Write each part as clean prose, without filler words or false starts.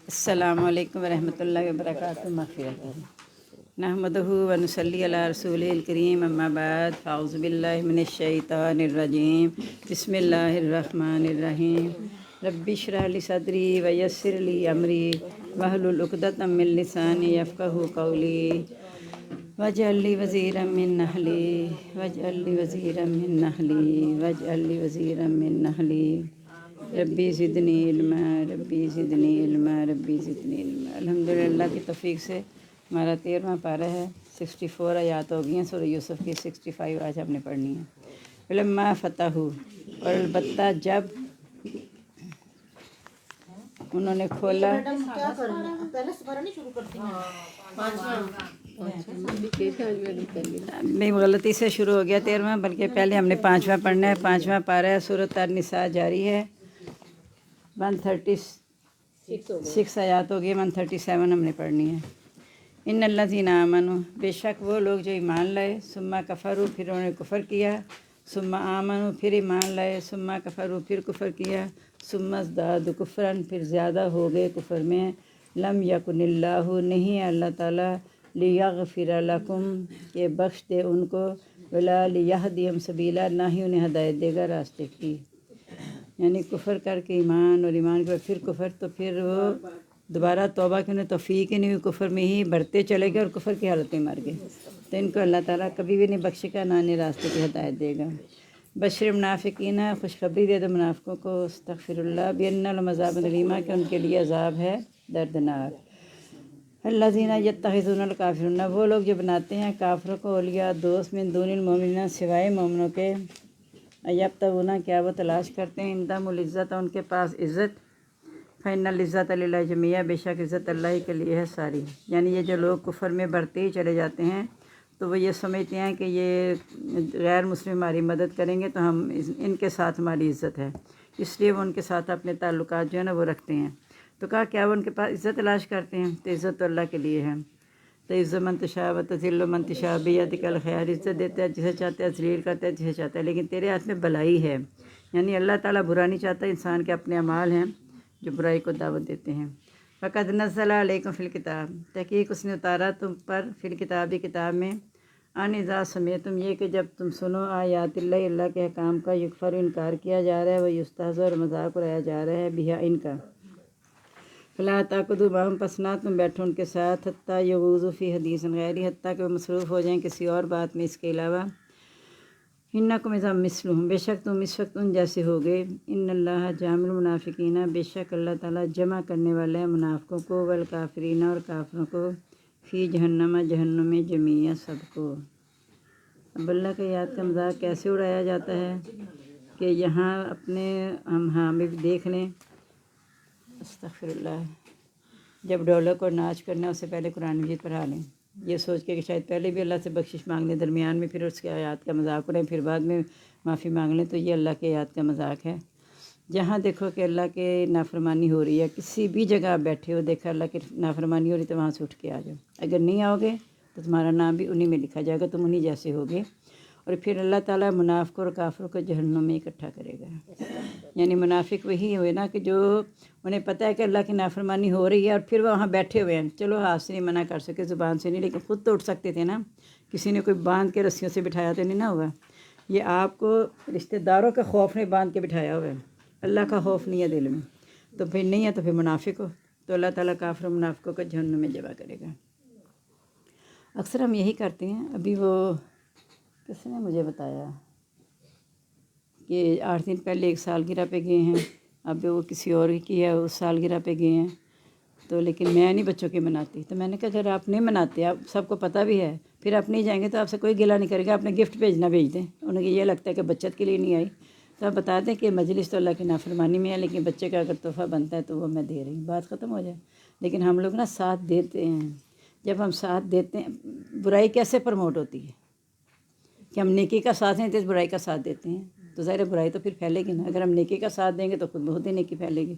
السلام علیکم ورحمۃ اللہ وبرکاتہ مغفرت نحمدہ و نصلی علی رسول الکریم اما بعد فاعوذ باللہ من الشیطان الرجیم بسم اللہ الرحمن الرحیم رب اشرح لی صدری ویسر لی امری واحلل عقدۃ من لسانی یفقہوا قولی واجعل لی وزیرا من اہلی واجعل لی وزیرا من اہلی واجعل لی وزیرا من اہلی ربی زدنی علما ربی زدنی علما ربی زدنی علما۔ الحمدللہ کی توفیق سے ہمارا 13واں پارہ ہے، 64 آیات ہو گئی ہیں سورہ یوسف کی، 65 آج ہم نے پڑھنی ہے۔ لما فتح، اور البتہ جب انہوں نے کھولا، نہیں غلطی سے شروع ہو گیا 13واں، بلکہ پہلے ہم نے 5واں پڑھنا ہے۔ 5واں پارہ ہے، سورۃ النساء جاری ہے، 136 آیات ہو گئی، 137 ہم نے پڑھنی ہے۔ ان الذین آمنوا، بے شک وہ لوگ جو ایمان لائے، ثم کفروا، پھر انہوں نے کفر کیا، ثم آمنوا، پھر ایمان لائے، ثم کفروا، پھر کفر کیا، ثم ازدادوا کفرا، پھر زیادہ ہو گئے کفر میں، لم یکن اللہ، نہیں ہے اللہ تعالیٰ، لیغفر لکم، کہ بخش دے ان کو، ولا لیہدیہم سبیلا، نہ ہی انہیں ہدایت دے گا راستے کی۔ یعنی کفر کر کے ایمان، اور ایمان کے بعد پھر کفر، تو پھر وہ دوبارہ توبہ کی انہیں توفیق ہی نہیں ہوئی، کفر میں ہی بڑھتے چلے گئے اور کفر کی حالت میں مر گئے، تو ان کو اللہ تعالیٰ کبھی بھی نہیں بخشے گا، نہ انہیں راستے کی ہدایت دے گا۔ بشر منافقین، خوشخبری دے دو منافقوں کو، استغفر اللہ، بان لهم عذاب الیما، کہ ان کے لیے عذاب ہے دردناک۔ الذین یتخذون الکافرین، وہ لوگ جو بناتے ہیں کافروں کو اولیاء دوست، من دون المؤمنین، سوائے مومنوں کے، یبتغون، کیا وہ تلاش کرتے ہیں، عندہم العزت، ان کے پاس عزت، فإن العزت للہ جمیعا، بے شک عزت اللہ ہی کے لیے ہے ساری۔ یعنی یہ جو لوگ کفر میں بڑھتے ہی چلے جاتے ہیں، تو وہ یہ سمجھتے ہیں کہ یہ غیر مسلم ہماری مدد کریں گے تو ہم ان کے ساتھ ہماری عزت ہے، اس لیے وہ ان کے ساتھ اپنے تعلقات جو ہے نا وہ رکھتے ہیں۔ تو کہا کیا وہ ان کے پاس عزت تلاش کرتے ہیں، تو عزت تو اللہ کے لیے ہے۔ تعز من تشاء و تذل من تشاء بیدک الخیر، عزت دیتا ہے جسے چاہتا ہے، ذلیل کرتا ہے جسے چاہتا ہے، لیکن تیرے ہاتھ میں بھلائی ہے۔ یعنی اللہ تعالیٰ برا نہیں چاہتا، انسان کے اپنے اعمال ہیں جو برائی کو دعوت دیتے ہیں۔ فقد نزل علیکم فی الکتاب، تحقیق اس نے اتارا تم پر، فی الکتاب، کتاب میں، ان اذا سمعتم، یہ کہ جب تم سنو، آیات اللہ، اللہ کے احکام کا، یکفر، انکار کیا جا رہا ہے، وہ یستہزأ، اور مذاق اڑایا جا رہا ہے، بہا، ان کا، فلا تقعدوا معهم، پس نہ تم بیٹھو ان کے ساتھ، حتیٰ یغوضوا فی حدیث غیرہ، حتیٰ کہ وہ مصروف ہو جائیں کسی اور بات میں اس کے علاوہ۔ انکم اذا مثلہم، بے شک تم اس وقت ان جیسے ہوگے۔ ان اللہ جامع المنافقین، بے شک اللہ تعالیٰ جمع کرنے والا ہے منافقوں کو، والکافرین، اور کافروں کو، فی جہنم، جہنم میں، جمیعا، سب کو۔ اب اللہ کی یاد کا مذاق کیسے اڑایا جاتا ہے کہ یہاں اپنے ہم بھی دیکھ لیں، استغفر اللہ، جب ڈھولک اور ناچ کرنا اس سے پہلے قرآن مجید پڑھا لیں، یہ سوچ کے کہ شاید پہلے بھی اللہ سے بخشش مانگ لیں، درمیان میں پھر اس کے آیات کا مذاق اڑائیں، پھر بعد میں معافی مانگ لیں، تو یہ اللہ کے آیات کا مذاق ہے۔ جہاں دیکھو کہ اللہ کے نافرمانی ہو رہی ہے، کسی بھی جگہ آپ بیٹھے ہو، دیکھا اللہ کی نافرمانی ہو رہی تو وہاں سے اٹھ کے آ جاؤ، اگر نہیں آؤ گے تو تمہارا نام بھی انہی میں لکھا جائے گا، تم انہی جیسے ہوگے، اور پھر اللہ تعالیٰ منافقوں اور کافروں کو جہنم میں اکٹھا کرے گا۔ یعنی منافق وہی ہوئے نا کہ جو انہیں پتہ ہے کہ اللہ کی نافرمانی ہو رہی ہے، اور پھر وہ وہاں بیٹھے ہوئے ہیں، چلو ہاتھ سے نہیں منع کر سکے، زبان سے نہیں، لیکن خود تو اٹھ سکتے تھے نا، کسی نے کوئی باندھ کے رسیوں سے بٹھایا تو نہیں نا ہوگا، یہ آپ کو رشتہ داروں کا خوف نے باندھ کے بٹھایا ہوا ہے، اللہ کا خوف نہیں ہے دل میں، تو پھر نہیں ہے تو پھر منافق ہو، تو اللہ تعالیٰ کافر و منافقوں کو جہنم میں جمع کرے گا۔ اکثر ہم یہی کرتے ہیں، ابھی وہ کس نے مجھے بتایا کہ 8 دن پہلے ایک سالگرہ پہ گئے ہیں، اب وہ کسی اور کی ہے، اس سالگرہ پہ گئے ہیں، تو لیکن میں نہیں بچوں کی مناتی، تو میں نے کہا اگر آپ نہیں مناتے، آپ سب کو پتہ بھی ہے، پھر آپ نہیں جائیں گے تو آپ سے کوئی گلہ نہیں کرے گا، اپنے گفٹ بھیجنا بھیج دیں، انہیں یہ لگتا ہے کہ بچت کے لیے نہیں آئی، تو آپ بتا دیں کہ مجلس تو اللہ کی نافرمانی میں ہے، لیکن بچے کا اگر تحفہ بنتا ہے تو وہ میں دے رہی ہوں، بات ختم ہو جائے۔ لیکن ہم لوگ نا ساتھ دیتے ہیں، جب ہم ساتھ دیتے ہیں، برائی کیسے پروموٹ ہوتی ہے کہ ہم نیکی کا ساتھ نہیں دیتے، برائی کا ساتھ دیتے ہیں، تو ظاہر برائی تو پھر پھیلے گی نا، اگر ہم نیکی کا ساتھ دیں گے تو خود بہت ہی نیکی پھیلے گی۔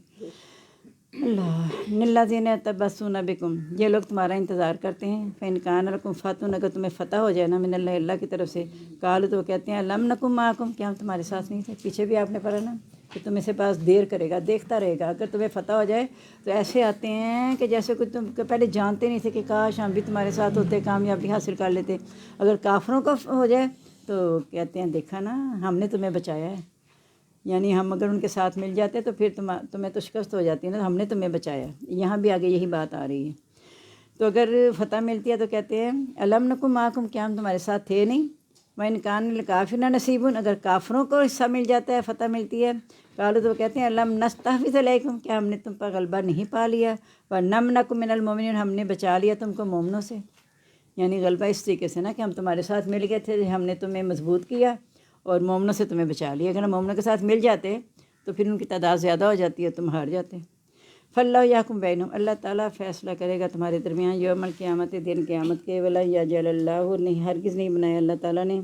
اللہ الذین یتربصون بکم، یہ لوگ تمہارا انتظار کرتے ہیں، فإن کان لکم فتح، اگر تمہیں فتح ہو جائے نا من اللہ، اللہ کی طرف سے، قالوا، تو وہ کہتے ہیں لم نکن معکم، کیا ہم تمہارے ساتھ نہیں تھے، پیچھے بھی آپ نے پڑھا نا، کہ تمہیں سے پاس دیر کرے گا، دیکھتا رہے گا. اگر تمہیں فتح ہو جائے تو ایسے آتے ہیں کہ جیسے کوئی تم پہلے جانتے نہیں تھے کہ کاش ہم بھی تمہارے ساتھ ہوتے، کامیابی حاصل کر لیتے. اگر کافروں کو ہو جائے تو کہتے ہیں دیکھا نا ہم نے تمہیں بچایا ہے. یعنی ہم اگر ان کے ساتھ مل جاتے تو پھر تمہیں تو شکست ہو جاتی ہے نا، ہم نے تمہیں بچایا. یہاں بھی آگے یہی بات آ رہی ہے. تو اگر فتح ملتی ہے تو کہتے ہیں الم نکم معکم، کیا ہم تمہارے ساتھ تھے نہیں. وَإِنْ كَانَ لِلْكَافِرِينَ نَصِيبٌ، اگر کافروں کو حصہ مل جاتا ہے، فتح ملتی ہے، قالوا تو وہ کہتے ہیں الم نستحوذ علیکم، کیا ہم نے تم پر غلبہ نہیں پا لیا. وَنَمْنَعْكُم مِّنَ الْمُؤْمِنِينَ، ہم نے بچا لیا تم کو مومنوں سے. یعنی غلبہ اس طریقے سے نا کہ ہم تمہارے ساتھ مل گئے تھے، ہم نے تمہیں مضبوط کیا اور مومنوں سے تمہیں بچا لیا. اگر ہم مومنوں کے ساتھ مل جاتے تو پھر ان کی تعداد زیادہ ہو جاتی ہے، تم ہار جاتے. فاللہ یحکم بینہم، اللہ تعالیٰ فیصلہ کرے گا تمہارے درمیان یوم القیامت، دن قیامت کے. ولا یجعل اللہ، نہیں ہرگز نہیں بنایا اللہ تعالیٰ نے،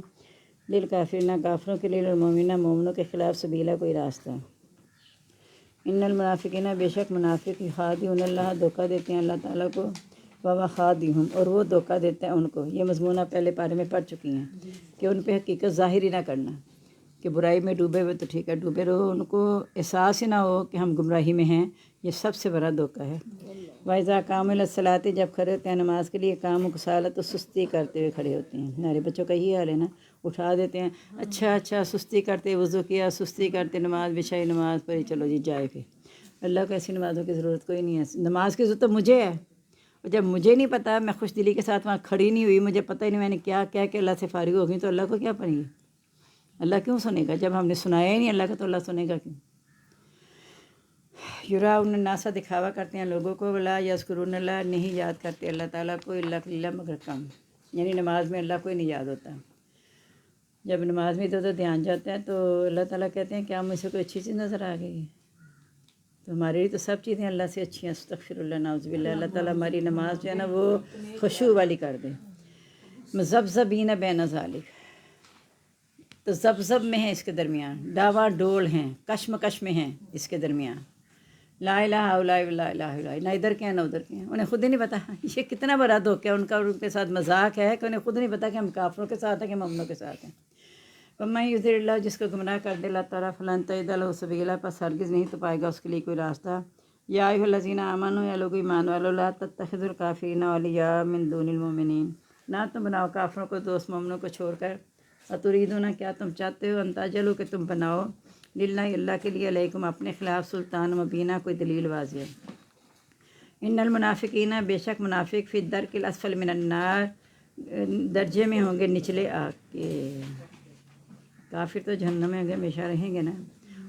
للکافرین کافروں کے لیے، للمؤمنین مومنوں کے خلاف سبیلا کوئی راستہ. ان المنافقین، بے شک منافق، یخادعون اللہ، دھوکہ دیتے ہیں اللہ تعالیٰ کو، وہو خادعہم، اور وہ دھوکہ دیتے ہیں ان کو. یہ مضمون آپ پہلے پارے میں پڑھ چکی ہیں کہ ان پہ حقیقت ظاہر ہی نہ کرنا کہ برائی میں ڈوبے ہوئے تو ٹھیک ہے ڈوبے رہو، ان کو احساس ہی نہ ہو کہ ہم گمراہی میں ہیں. یہ سب سے بڑا دھوکہ ہے. وَإِذَا قَامُوا إِلَى الصَّلَاةِ، جب کھڑے ہوتے ہیں نماز کے لیے، قاموا کسالى، تو سستی کرتے ہوئے کھڑے ہوتے ہیں. ہمارے بچوں کا یہ حال ہے نا، اٹھا دیتے ہیں، اچھا سستی کرتے، وضو کیا، سستی کرتے، نماز بچھائی، نماز پڑھی، چلو جی جائے. پھر اللہ کو ایسی نمازوں کی ضرورت کوئی نہیں ہے. نماز کی ضرورت تو مجھے ہے، اور جب مجھے نہیں پتہ، میں خوش دلی کے ساتھ وہاں کھڑی نہیں ہوئی، مجھے پتہ ہی نہیں میں نے کیا کہہ کے اللہ سے فارغ ہو گئی، تو اللہ کو کیا پڑیں گے؟ اللہ کیوں سنے گا؟ جب ہم نے سنایا ہی نہیں اللہ کا تو اللہ سنے گا کیوں؟ یراؤن الناس، دکھاوا کرتے ہیں لوگوں کو، ولا یذکرون اللہ، نہیں یاد کرتے اللہ تعالیٰ کو، الا قلیلا، مگر کم. یعنی نماز میں اللہ کوئی نہیں یاد ہوتا. جب نماز میں ادھر دھیان جاتا ہے تو اللہ تعالیٰ کہتے ہیں کیا مجھ سے کوئی اچھی چیز نظر آ گئی ہے؟ تو ہمارے لیے تو سب چیزیں اللہ سے اچھی ہیں. استغفر اللہ، نعوذ باللہ. اللہ تعالیٰ ہماری نماز جو ہے نا وہ خشوع والی کر دے. مذبذبین بین ذالک، تو ذبذب میں ہیں اس کے درمیان، ڈاوا ڈول ہیں، کشمکش میں ہیں اس کے درمیان. لا الہ الا اللہ ولا الہ الا اللہ، نہ ادھر کے ہیں نہ ادھر کے ہیں. انہیں خود ہی نہیں پتہ. یہ کتنا بڑا دھوکہ ہے ان کا، اور ان کے ساتھ مذاق ہے کہ انہیں خود نہیں پتہ کہ ہم کافروں کے ساتھ ہیں کہ مومنوں کے ساتھ ہیں. وَمَن یُضِلِّ اللہ، جس کو گمراہ کر دے اللہ تعالیٰ، فلن تجد لہ سبیلا، پس ہرگز نہیں تو پائے گا اس کے لیے کوئی راستہ. یا ایھا الذین آمنوا، یا لوگ ایمان والو، لا تتخذوا الکافرین اولیاء من دون المؤمنین، نہ تم بناؤ کافروں کو دوست مومنوں کو چھوڑ کر. اتریدون، کیا تم چاہتے ہو، ان تجعلوا، کہ تم بناؤ، للہ اللہ کے لیے، علیکم اپنے خلاف، سلطان مبینہ، کوئی دلیل واضح. ان المنافقین، بے شک منافق، فی الدرک الاسفل من النار، درجے میں ہوں گے نچلے آگ کے. کافر تو جہنم میں ہمیشہ رہیں گے نا،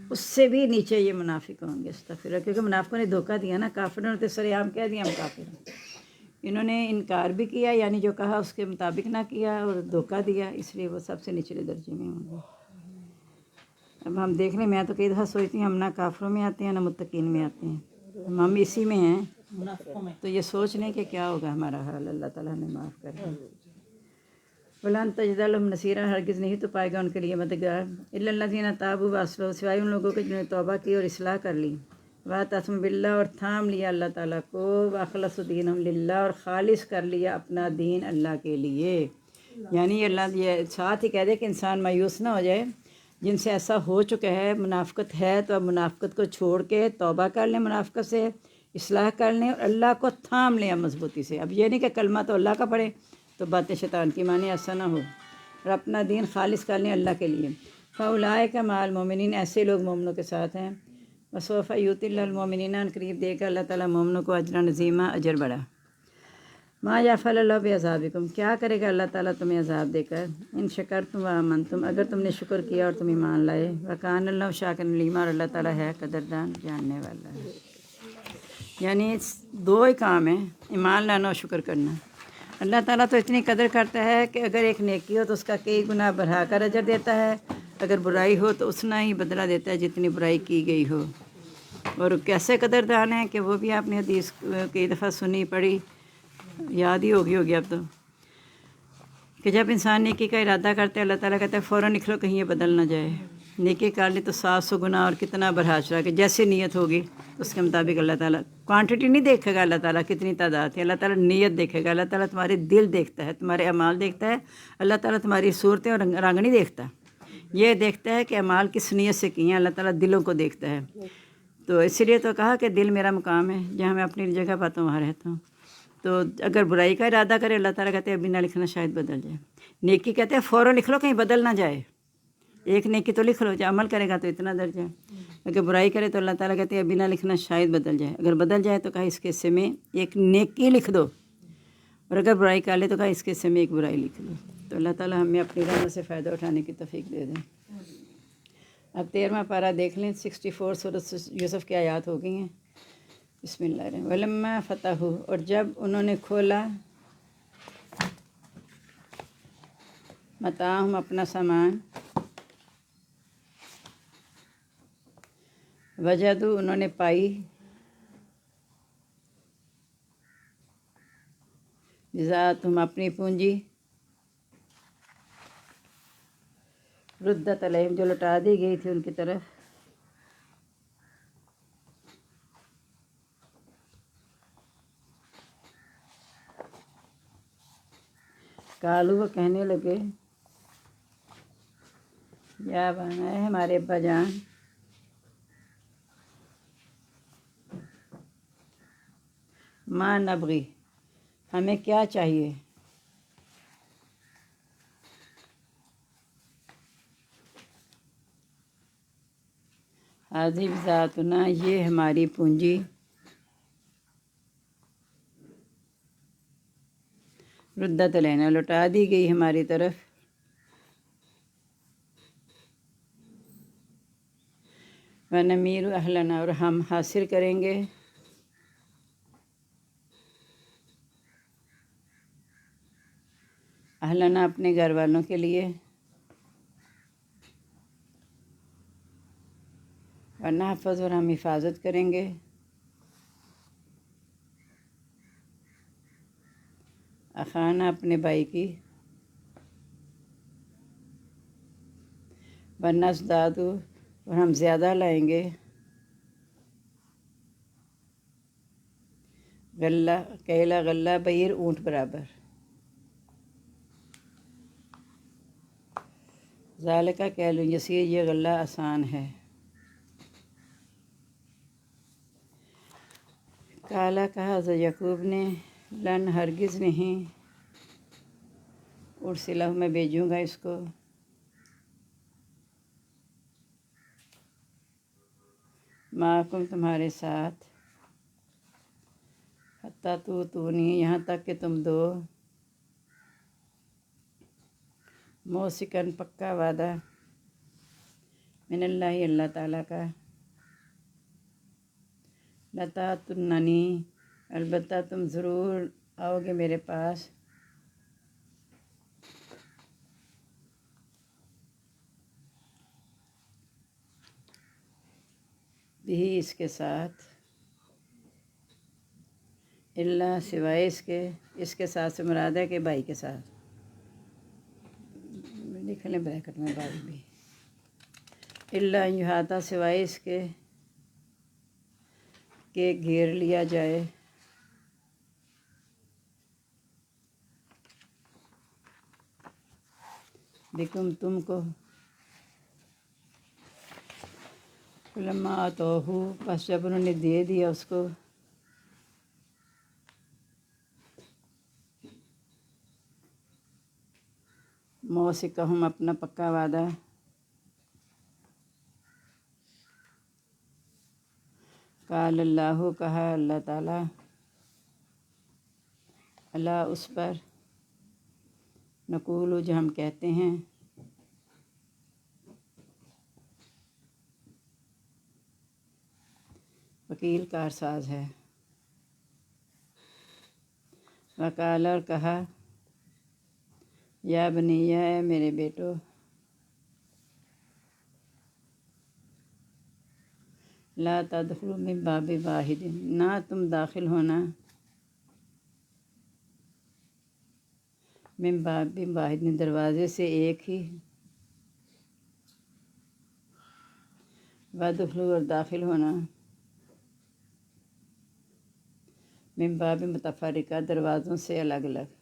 اس سے بھی نیچے یہ منافق ہوں گے. استغفر اللہ، کیونکہ منافقوں نے دھوکہ دیا نا. کافروں نے تو سر عام کہہ دیا ہم کافر ہیں، انہوں نے انکار بھی کیا، یعنی جو کہا اس کے مطابق نہ کیا، اور دھوکہ دیا، اس لیے وہ سب سے نچلے درجے میں ہوں گے. اب ہم دیکھ لیں، میں تو کئی دفعہ سوچتی ہوں ہم نہ کافروں میں آتے ہیں نہ متقین میں آتے ہیں، ہم اسی میں ہیں. تو یہ سوچ لیں کہ کیا ہوگا ہمارا حال. اللہ تعالیٰ ہمیں معاف کرے. وَلَن تَجِدَ لَهُمْ نَصِيرًا، ہرگز نہیں تو پائے گا ان کے لیے مددگار. إِلَّا الَّذِينَ تَابُوا وَأَصْلَحُوا، سوائے ان لوگوں کے جنہوں نے توبہ کی اور اصلاح کر لی. وَاعْتَصَمُوا بِاللَّهِ، اور تھام لیا اللہ تعالیٰ کو. وَأَخْلَصُوا دِينَهُمْ لِلَّهِ، اور خالص کر لیا اپنا دین اللہ کے لیے. یعنی اللہ یہ ساتھ ہی کہہ دے کہ انسان مایوس نہ ہو جائے. جن سے ایسا ہو چکا ہے، منافقت ہے، تو اب منافقت کو چھوڑ کے توبہ کر لیں، منافقت سے اصلاح کر لیں، اور اللہ کو تھام لیں مضبوطی سے. اب یہ نہیں کہ کلمہ تو اللہ کا پڑھے تو باتیں شیطان کی مانی، ایسا نہ ہو، اور اپنا دین خالص کر لیں اللہ کے لیے. فَأُولَٰئِکَ مَعَ الْمُؤْمِنِينَ، ایسے لوگ مومنوں کے ساتھ ہیں. وَسَوْفَ یُؤْتِ اللَّهُ الْمُؤْمِنِينَ، ان قریب دے گا اللہ تعالیٰ مومنوں کو اجرا عظیما، اجر بڑا. ما یفعل اللہ بعذابکم، کیا کرے گا اللہ تعالیٰ تمہیں عذاب دے کر. ان شکرتم وآمنتم، اگر تم نے شکر کیا اور تم ایمان لائے. وکان اللہ شاکرا علیما، اور اللہ تعالیٰ ہے قدردان، جاننے والا ہے. یعنی دو ہی کام ہیں، ایمان لانا اور شکر کرنا. اللہ تعالیٰ تو اتنی قدر کرتا ہے کہ اگر ایک نیکی ہو تو اس کا کئی گنا بڑھا کر اجر دیتا ہے، اگر برائی ہو تو اتنا ہی بدلہ دیتا ہے جتنی برائی کی گئی ہو. اور کیسے قدردان ہے کہ وہ بھی آپ نے حدیث کئی دفعہ سنی پڑھی، یاد ہی ہوگی اب تو، کہ جب انسان نیکی کا ارادہ کرتا ہے اللہ تعالیٰ کہتا ہے فوراً نکلو کہیں یہ بدل نہ جائے. نیکی کر لی تو 700 گنا اور کتنا بڑھا چڑھا کہ جیسے نیت ہوگی اس کے مطابق اللہ تعالیٰ. کوانٹٹی نہیں دیکھے گا اللہ تعالیٰ کتنی تعداد ہے، اللہ تعالیٰ نیت دیکھے گا. اللہ تعالیٰ تمہارے دل دیکھتا ہے، تمہارے اعمال دیکھتا ہے. اللہ تعالیٰ تمہاری صورتیں اور رنگ نہیں دیکھتا یہ دیکھتا ہے کہ اعمال کس نیت سے کیے ہیں، اللہ تعالیٰ دلوں کو دیکھتا ہے. تو اسی لیے تو کہا کہ دل میرا مقام ہے، جہاں میں اپنی جگہ پاتا ہوں وہاں رہتا ہوں. تو اگر برائی کا ارادہ کرے اللہ تعالیٰ کہتے ہیں ابھی نہ لکھنا شاید بدل جائے. نیکی کہتے ہیں فوراً لکھ لو کہیں بدل نہ جائے. ایک نیکی تو لکھ لو، جو عمل کرے گا تو اتنا درجہ ہے. اگر برائی کرے تو اللہ تعالیٰ کہتے ہیں ابھی نہ لکھنا شاید بدل جائے. اگر بدل جائے تو کہا اس کے حصے میں ایک نیکی لکھ دو، اور اگر برائی کر لے تو کہا اس کے حصے میں ایک برائی لکھ دو. تو اللہ تعالیٰ ہمیں اپنی رحمت سے فائدہ اٹھانے کی توفیق دے دیں. اب 13واں پارہ دیکھ لیں. 64 سورۃ یوسف کی آیات ہو گئی ہیں. بسم اللہ الرحمن الرحیم. ولما فتحوا، اور جب انہوں نے کھولا، متاعہم اپنا سامان، وجدوا انہوں نے پائی، بضاعتہم اپنی پونجی، ردت علیہم جو لوٹا دی گئی تھی ان کی طرف. قالوا وہ کہنے لگے، یا بانا ہے ہمارے ابا جان، ما نبغی ہمیں کیا چاہیے، حاضی بذاتنا یہ ہماری پونجی، ردت علینا لوٹا دی گئی ہماری طرف، ونمیر اہلنا اور ہم حاصل کریں گے اہلنا اپنے گھر والوں کے لیے، ونحفظ اور ہم حفاظت کریں گے اخانا اپنے بھائی کی، ونزداد اور ہم زیادہ لائیں گے غلہ کیلا غلہ بعیر اونٹ برابر. ذالکہ کیل یسیر یہ غلہ آسان ہے. کالا کہا حضرت یعقوب نے، لن ہرگز نہیں، ارسلہ میں بھیجوں گا اس کو، معکم تمہارے ساتھ، حتیٰ توتونی یہاں تک کہ تم دو، موثقاً پکا وعدہ، من اللہ اللہ تعالیٰ کا، لتاتوننی البتہ تم ضرور آؤ گے میرے پاس، بھی اس کے ساتھ، اللہ سوائے اس کے ساتھ سے مراد ہے کہ بھائی کے ساتھ. لکھ لیں بریکٹ میں بھائی بھی. اللہ یحاطہ سوائے اس کے کہ گھیر لیا جائے، بکم تم کو، فلما آتوہو بس جب انہوں نے دے دیا اس کو، موثقہم اپنا پکا وعدہ، قال اللہ کہا اللہ تعالیٰ، اللہ اس پر، نقول جو ہم کہتے ہیں، وکیل کارساز ہے. وقال اور کہا، یا بنیہ اے میرے بیٹو، لا تدخلوا من باب واحد نہ تم داخل ہونا، من باب واحد دروازے سے ایک ہی، وادخلوا اور داخل ہونا، من باب متفرقہ دروازوں سے الگ الگ.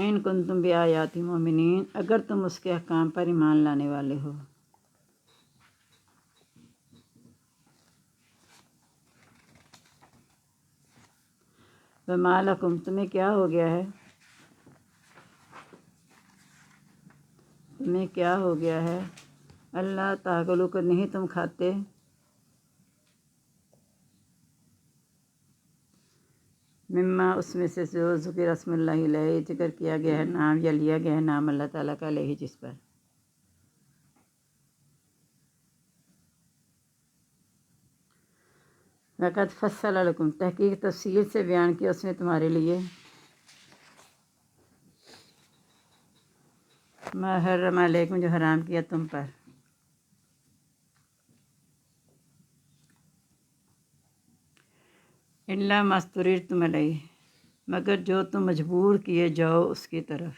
ان کنتم بآیات مومنین، اگر تم اس کے احکام پر ایمان لانے والے ہو۔ وما لکم، تمہیں کیا ہو گیا ہے، تمہیں کیا ہو گیا ہے، اللہ تاکلوا کو نہیں تم کھاتے، مما اس میں سے جو ذکر اسم اللہ علیہ ذکر کیا گیا ہے نام یا لیا گیا ہے نام اللہ تعالیٰ کا علیہ جس پر۔ وقد فصل لکم، تحقیق تفصیل سے بیان کیا اس نے تمہارے لیے، ما حرم علیکم، جو حرام کیا تم پر، الا ما اضطررتم علیہ، مگر جو تم مجبور کیے جاؤ اس کی طرف۔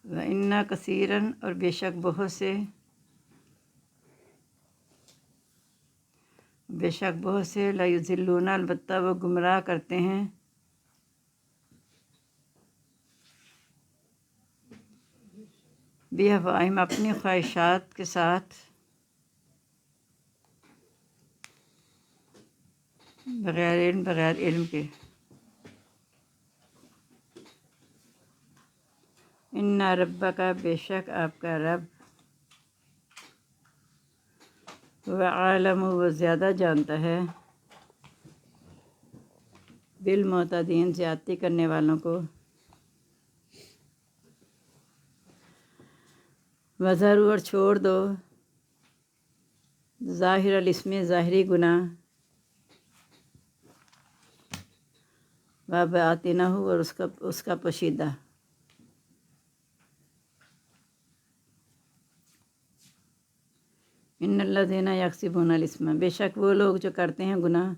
وَإِنَّ كَثِيرًا، اور بے شک بہت سے لَيُضِلُّونَ، البتہ وہ گمراہ کرتے ہیں، بِأَفْوَاہِہِم، اپنی خواہشات کے ساتھ، بغیر علم کے۔ اِنَّ رَبَّکَ، بے شک آپ کا رب، وہ عالم، وہ زیادہ جانتا ہے، بالمعتدین، زیادتی کرنے والوں کو، وَذَرُوا، اور چھوڑ دو، ظاہر الاسم، ظاہری گناہ، وباطنہ، اور اس کا پوشیدہ۔ ان الذین یکسبون الاسم، بے شک وہ لوگ جو کرتے ہیں گناہ،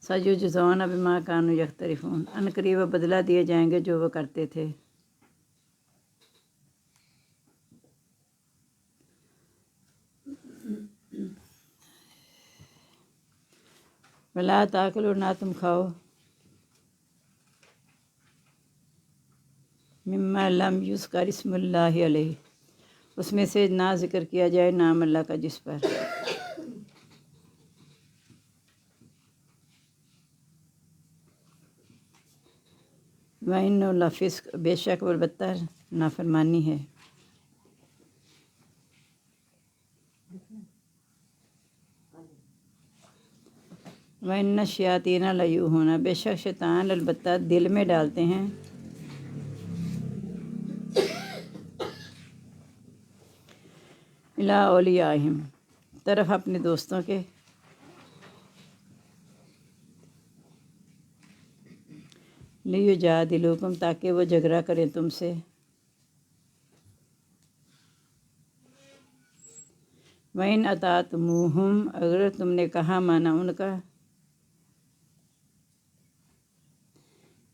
سیجزون بما کانوا یقترفون، ان قریب بدلہ دیے جائیں گے جو وہ کرتے تھے۔ ولا تاکلوا، نہ تم کھاؤ، مما لم یذکر اسم اللہ علیہ، اس میں سے نہ ذکر کیا جائے نام اللہ کا جس پر۔ وَإِنَّهُ لَفِسْقٌ، بے شک وہ البتہ نافرمانی ہے۔ وَإِنَّ الشَّيَاطِينَ لَيُوحُونَ، بے شک شیطان البتہ دل میں ڈالتے ہیں، اِلیٰ اولیائہم، طرف اپنے دوستوں کے، لیجادلوکم، تاکہ وہ جھگڑا کریں تم سے، وَإِنْ أَطَعْتُمُوهُمْ، اگر تم نے کہا مانا ان کا،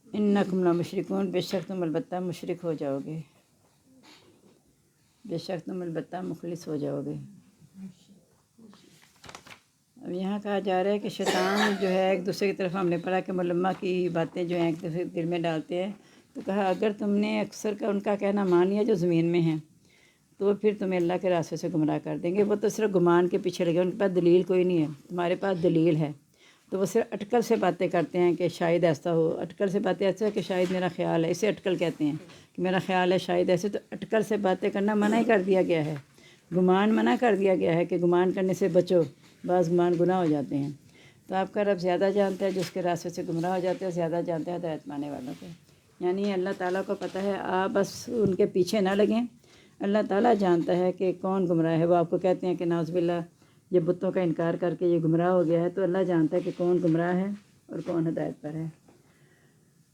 اِنَّکُمْ لَمُشْرِکُونَ، بے شک تم البتہ مشرک ہو جاؤ گے، بے شک تم البتہ مخلص ہو جاؤ گے۔ اب یہاں کہا جا رہا ہے کہ شیطان جو ہے ایک دوسرے کی طرف، ہم نے پڑھا کہ ملمہ کی باتیں جو ہیں ایک دوسرے کے دل میں ڈالتے ہیں، تو کہا اگر تم نے اکثر کا ان کا کہنا مان لیا جو زمین میں ہیں، تو پھر تمہیں اللہ کے راستے سے گمراہ کر دیں گے۔ وہ تو صرف گمان کے پیچھے لگے، ان کے پاس دلیل کوئی نہیں ہے، تمہارے پاس دلیل ہے، تو وہ صرف اٹکل سے باتیں کرتے ہیں کہ شاید ایسا ہو، اٹکل سے باتیں ایسا ہے کہ شاید میرا خیال ہے، اسے اٹکل کہتے ہیں کہ میرا خیال ہے شاید ایسے، تو اٹکل سے باتیں کرنا منع ہی کر دیا گیا ہے، گمان منع کر دیا گیا ہے کہ گمان کرنے سے بچو، بعض گمان گناہ ہو جاتے ہیں۔ تو آپ کا رب زیادہ جانتا ہے جو اس کے راستے سے گمراہ ہو جاتے ہیں، زیادہ جانتا ہے ہدایت پانے والوں کو، یعنی اللہ تعالیٰ کو پتہ ہے، آپ بس ان کے پیچھے نہ لگیں، اللہ تعالیٰ جانتا ہے کہ کون گمراہ ہے۔ وہ آپ کو کہتے ہیں کہ نعوذ باللہ یہ بتوں کا انکار کر کے یہ گمراہ ہو گیا ہے، تو اللہ جانتا ہے کہ کون گمراہ ہے اور کون ہدایت پر ہے۔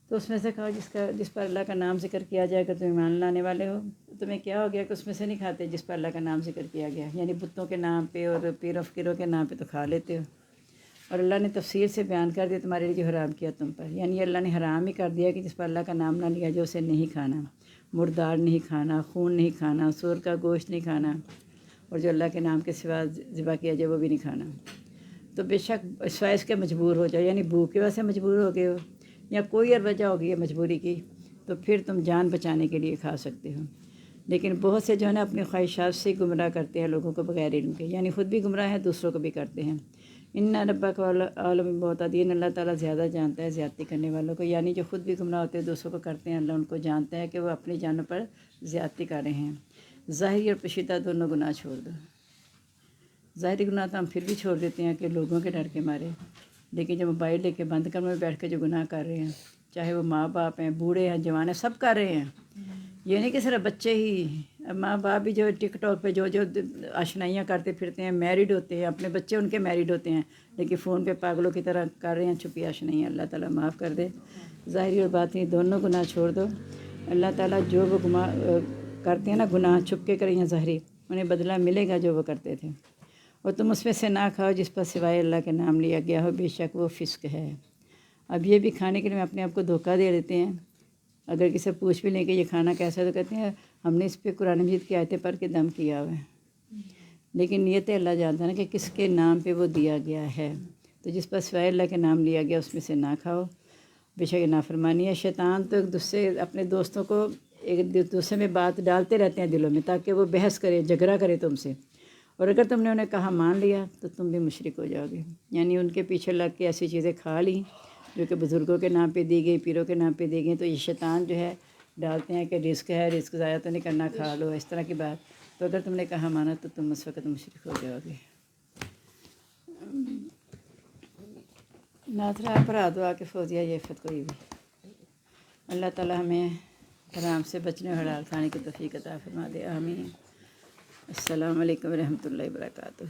تو اس میں سے کہو جس پر اللہ کا نام ذکر کیا جائے کہ تم ایمان لانے والے ہو، تو تمہیں کیا ہو گیا کہ اس میں سے نہیں کھاتے جس پر اللہ کا نام ذکر کیا گیا، یعنی بتوں کے نام پہ اور پیر و فقیروں کے نام پہ تو کھا لیتے ہو، اور اللہ نے تفصیل سے بیان کر دیا تمہارے لیے جو حرام کیا تم پر، یعنی اللہ نے حرام ہی کر دیا کہ جس پر اللہ کا نام نہ لیا جو اسے نہیں کھانا، مردار نہیں کھانا، خون نہیں کھانا، سور کا گوشت نہیں کھانا، اور جو اللہ کے نام کے سوا ذبح کیا جائے وہ بھی نہیں کھانا۔ تو بے شک سوائس کے مجبور ہو جائے، یعنی بھوک کی وجہ سے مجبور ہو گئے ہو یا کوئی اور وجہ ہوگی ہے مجبوری کی، تو پھر تم جان بچانے کے لیے کھا سکتے ہو۔ لیکن بہت سے جو ہے نا اپنی خواہشات سے گمراہ کرتے ہیں لوگوں کو بغیر علم کے، یعنی خود بھی گمراہ ہیں دوسروں کو بھی کرتے ہیں۔ ان ربک عالم بالمعتدین، اللہ تعالیٰ زیادہ جانتا ہے زیادتی کرنے والوں کو، یعنی جو خود بھی گمراہ ہوتے ہیں دوسروں کو کرتے ہیں، اللہ ان کو جانتا ہے کہ وہ اپنی جانوں پر زیادتی کر رہے ہیں۔ ظاہری اور پوشیدہ دونوں گناہ چھوڑ دو۔ ظاہری گناہ تو ہم پھر بھی چھوڑ دیتے ہیں کہ لوگوں کے ڈر کے مارے، لیکن جو موبائل لے کے بند کمرے میں بیٹھ کے جو گناہ کر رہے ہیں، چاہے وہ ماں باپ ہیں، بوڑھے ہیں، جوان ہیں، سب کر رہے ہیں۔ یہ نہیں کہ صرف بچے ہی، ماں باپ بھی جو ٹک ٹاک پہ جو اشنائیاں کرتے پھرتے ہیں، میرڈ ہوتے ہیں، اپنے بچے ان کے میرڈ ہوتے ہیں، لیکن فون پہ پاگلوں کی طرح کر رہے ہیں چھپی اشنائیاں۔ اللہ تعالیٰ معاف کر دے۔ ظاہری اور باطنی دونوں گناہ چھوڑ دو۔ اللہ تعالیٰ جو وہ کرتے ہیں نا گناہ، چھپ کے کریں یا ظاہری، انہیں بدلہ ملے گا جو وہ کرتے تھے۔ اور تم اس میں سے نہ کھاؤ جس پر سوائے اللہ کے نام لیا گیا ہو، بے شک وہ فسق ہے۔ اب یہ بھی کھانے کے لیے ہم اپنے آپ کو دھوکہ دے دیتے ہیں۔ اگر کسی سے پوچھ بھی لیں کہ یہ کھانا کیسا ہے تو کہتے ہیں ہم نے اس پہ قرآن مجید کی آیتیں پڑھ کے دم کیا ہوا ہے، لیکن نیت اللہ جانتا ہے نا کہ کس کے نام پہ وہ دیا گیا ہے۔ تو جس پر سوائے اللہ کے نام لیا گیا اس میں سے نہ کھاؤ، بے شک نافرمانی ہے۔ شیطان تو ایک دوسرے اپنے دوستوں کو ایک دوسرے میں بات ڈالتے رہتے ہیں دلوں میں، تاکہ وہ بحث کرے، جھگڑا کرے تم سے، اور اگر تم نے انہیں کہا مان لیا تو تم بھی مشرک ہو جاؤ گے۔ یعنی ان کے پیچھے لگ کے ایسی چیزیں کھا لیں جو کہ بزرگوں کے نام پہ دی گئی، پیروں کے نام پہ دی گئی، تو یہ شیطان جو ہے ڈالتے ہیں کہ رزق ہے، رزق ضائع تو نہیں کرنا، کھا لو، اس طرح کی بات۔ تو اگر تم نے کہا مانا تو تم اس وقت مشرک ہو جاؤ گے۔ ناظرہ برا دعا کے فوزیہ یہ فت کوئی بھی، اللہ تعالیٰ ہمیں حرام سے بچنے اور حلال کھانے کی توفیق عطا فرما دے، آمین۔ السلام علیکم ورحمۃ اللہ وبرکاتہ۔